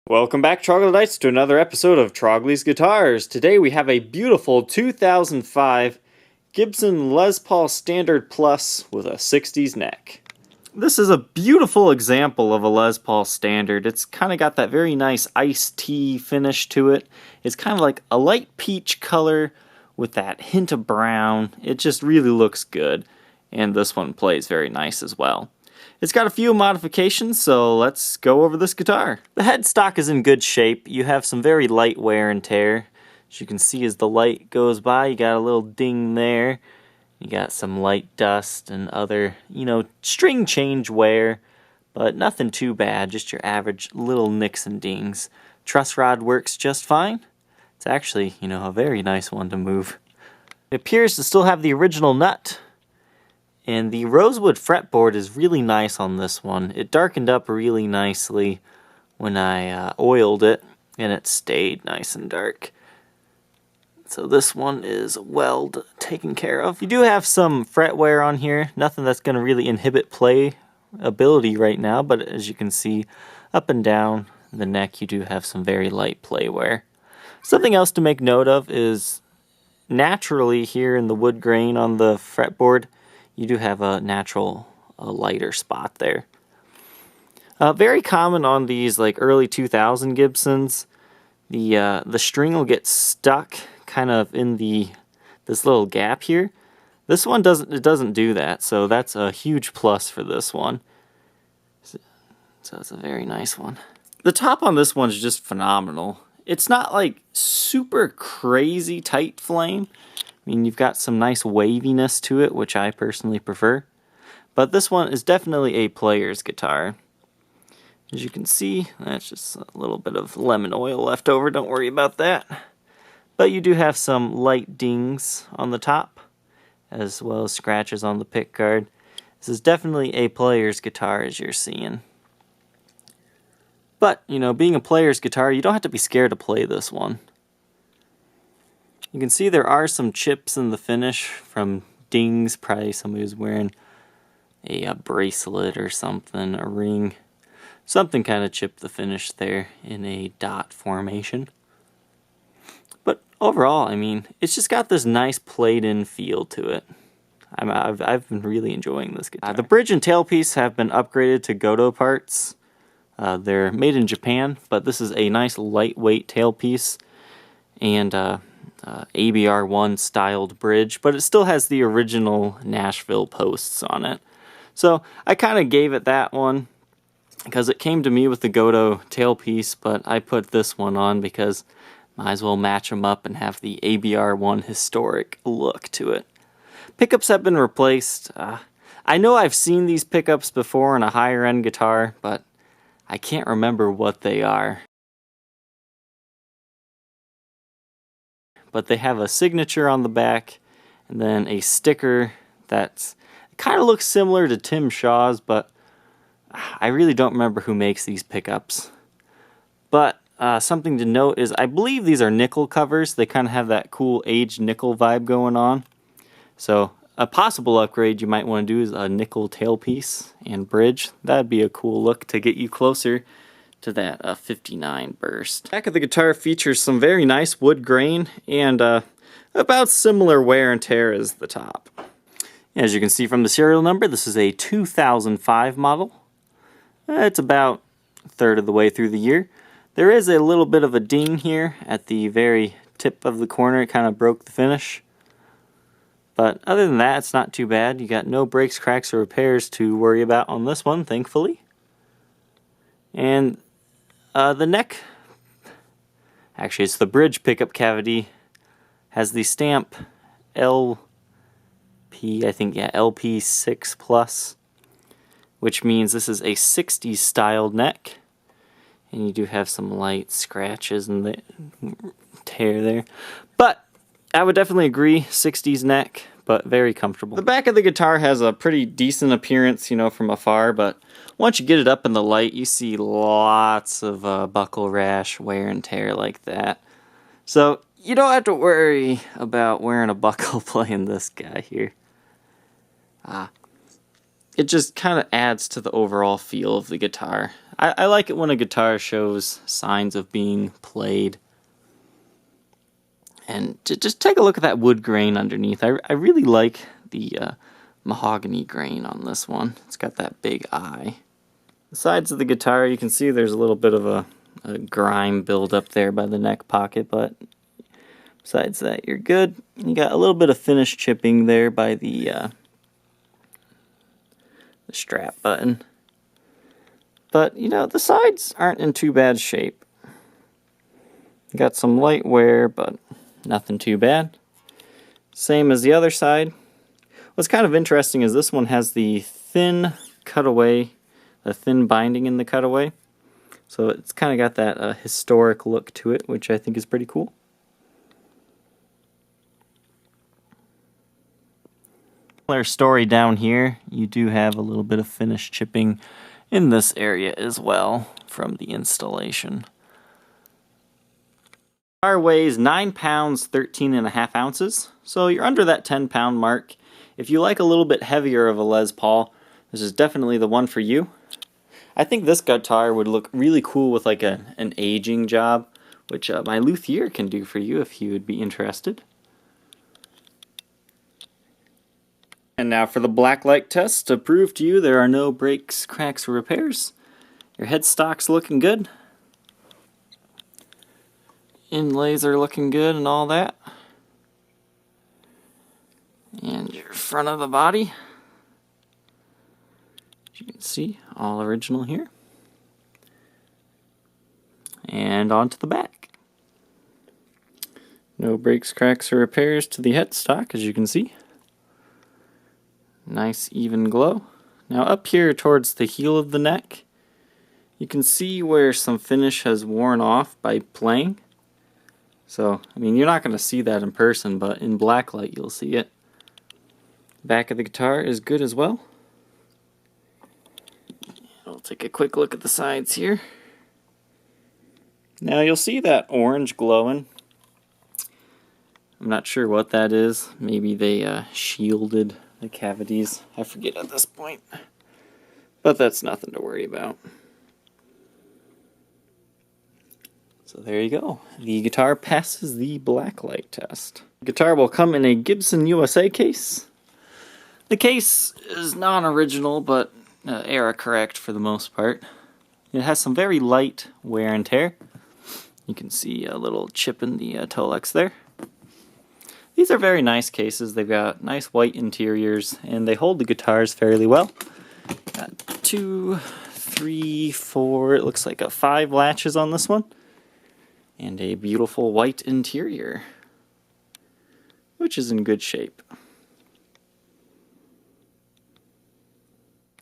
Welcome back, Troglodytes, to another episode of Trogly's Guitars. Today we have a beautiful 2005 Gibson Les Paul Standard Plus with a 60s neck. This is a beautiful example of a Les Paul Standard. It's kind of got that very nice iced tea finish to it. It's kind of like a light peach color with that hint of brown. It just really looks good, and this one plays very nice as well. It's got a few modifications, so let's go over this guitar. The headstock is in good shape. You have some very light wear and tear. As you can see, as the light goes by, you got a little ding there. You got some light dust and other, string change wear, but nothing too bad, just your average little nicks and dings. Truss rod works just fine. It's actually, a very nice one to move. It appears to still have the original nut. And the rosewood fretboard is really nice on this one. It darkened up really nicely when I oiled it, and it stayed nice and dark. So this one is well taken care of. You do have some fret wear on here, nothing that's going to really inhibit play ability right now, but as you can see, up and down the neck you do have some very light play wear. Something else to make note of is naturally here in the wood grain on the fretboard, you do have a lighter spot there. Very common on these like early 2000 Gibsons. The string will get stuck kind of in this little gap here. This one doesn't do that, so that's a huge plus for this one. So it's a very nice one. The top on this one is just phenomenal. It's not like super crazy tight flame. I mean, you've got some nice waviness to it, which I personally prefer. But this one is definitely a player's guitar. As you can see, that's just a little bit of lemon oil left over. Don't worry about that. But you do have some light dings on the top, as well as scratches on the pick guard. This is definitely a player's guitar, as you're seeing. But, being a player's guitar, you don't have to be scared to play this one. You can see there are some chips in the finish from dings. Probably somebody was wearing a bracelet or something, a ring. Something kind of chipped the finish there in a dot formation. But overall, it's just got this nice played-in feel to it. I've been really enjoying this guitar. The bridge and tailpiece have been upgraded to Goto parts. They're made in Japan, but this is a nice lightweight tailpiece and ABR1 styled bridge, but it still has the original Nashville posts on it. So I kind of gave it that one because it came to me with the Goto tailpiece, but I put this one on because might as well match them up and have the ABR1 historic look to it. Pickups have been replaced. I know I've seen these pickups before on a higher end guitar, but I can't remember what they are. But they have a signature on the back and then a sticker that kind of looks similar to Tim Shaw's, but I really don't remember who makes these pickups. But something to note is I believe these are nickel covers. They kind of have that cool aged nickel vibe going on. So a possible upgrade you might want to do is a nickel tailpiece and bridge. That'd be a cool look to get you closer to that 59 burst. Back of the guitar features some very nice wood grain and about similar wear and tear as the top. As you can see from the serial number, this is a 2005 model. It's about a third of the way through the year. There is a little bit of a ding here at the very tip of the corner. It kind of broke the finish. But other than that, it's not too bad. You got no breaks, cracks, or repairs to worry about on this one, thankfully. And the neck, actually it's the bridge pickup cavity, has the stamp LP6 Plus, which means this is a 60s styled neck. And you do have some light scratches and the tear there. But I would definitely agree, 60s neck, but very comfortable. The back of the guitar has a pretty decent appearance, from afar, but once you get it up in the light, you see lots of buckle rash, wear and tear like that. So you don't have to worry about wearing a buckle playing this guy here. It just kind of adds to the overall feel of the guitar. I like it when a guitar shows signs of being played. And just take a look at that wood grain underneath. I really like the mahogany grain on this one. It's got that big eye. The sides of the guitar, you can see there's a little bit of a grime build up there by the neck pocket, but besides that, you're good. You got a little bit of finish chipping there by the strap button. But, you know, the sides aren't in too bad shape. Got some light wear, but nothing too bad. Same as the other side. What's kind of interesting is this one has the thin cutaway, the thin binding in the cutaway. So it's kind of got that historic look to it, which I think is pretty cool. Similar story down here. You do have a little bit of finish chipping in this area as well from the installation. Guitar weighs 9 pounds 13.5 ounces, so you're under that 10-pound mark. If you like a little bit heavier of a Les Paul, this is definitely the one for you. I think this guitar would look really cool with like an aging job, which my luthier can do for you if you would be interested. And now for the blacklight test to prove to you there are no breaks, cracks, or repairs. Your headstock's looking good. Inlays are looking good and all that. And your front of the body, as you can see, all original here. And onto the back. No breaks, cracks, or repairs to the headstock, as you can see. Nice even glow. Now up here towards the heel of the neck, you can see where some finish has worn off by playing. So, I mean, you're not going to see that in person, but in blacklight you'll see it. Back of the guitar is good as well. I'll take a quick look at the sides here. Now you'll see that orange glowing. I'm not sure what that is. Maybe they shielded the cavities. I forget at this point. But that's nothing to worry about. So there you go. The guitar passes the blacklight test. The guitar will come in a Gibson USA case. The case is non-original, but era correct for the most part. It has some very light wear and tear. You can see a little chip in the Tolex there. These are very nice cases. They've got nice white interiors, and they hold the guitars fairly well. Got 2, 3, 4, it looks like 5 latches on this one. And a beautiful white interior, which is in good shape.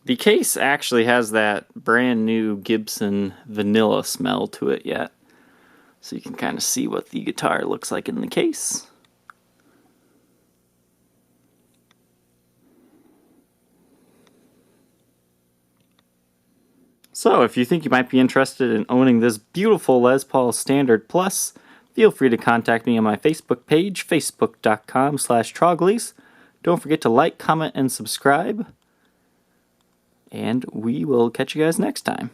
The case actually has that brand new Gibson vanilla smell to it yet. So you can kind of see what the guitar looks like in the case. So if you think you might be interested in owning this beautiful Les Paul Standard Plus, feel free to contact me on my Facebook page, facebook.com/Troglys. Don't forget to like, comment, and subscribe. And we will catch you guys next time.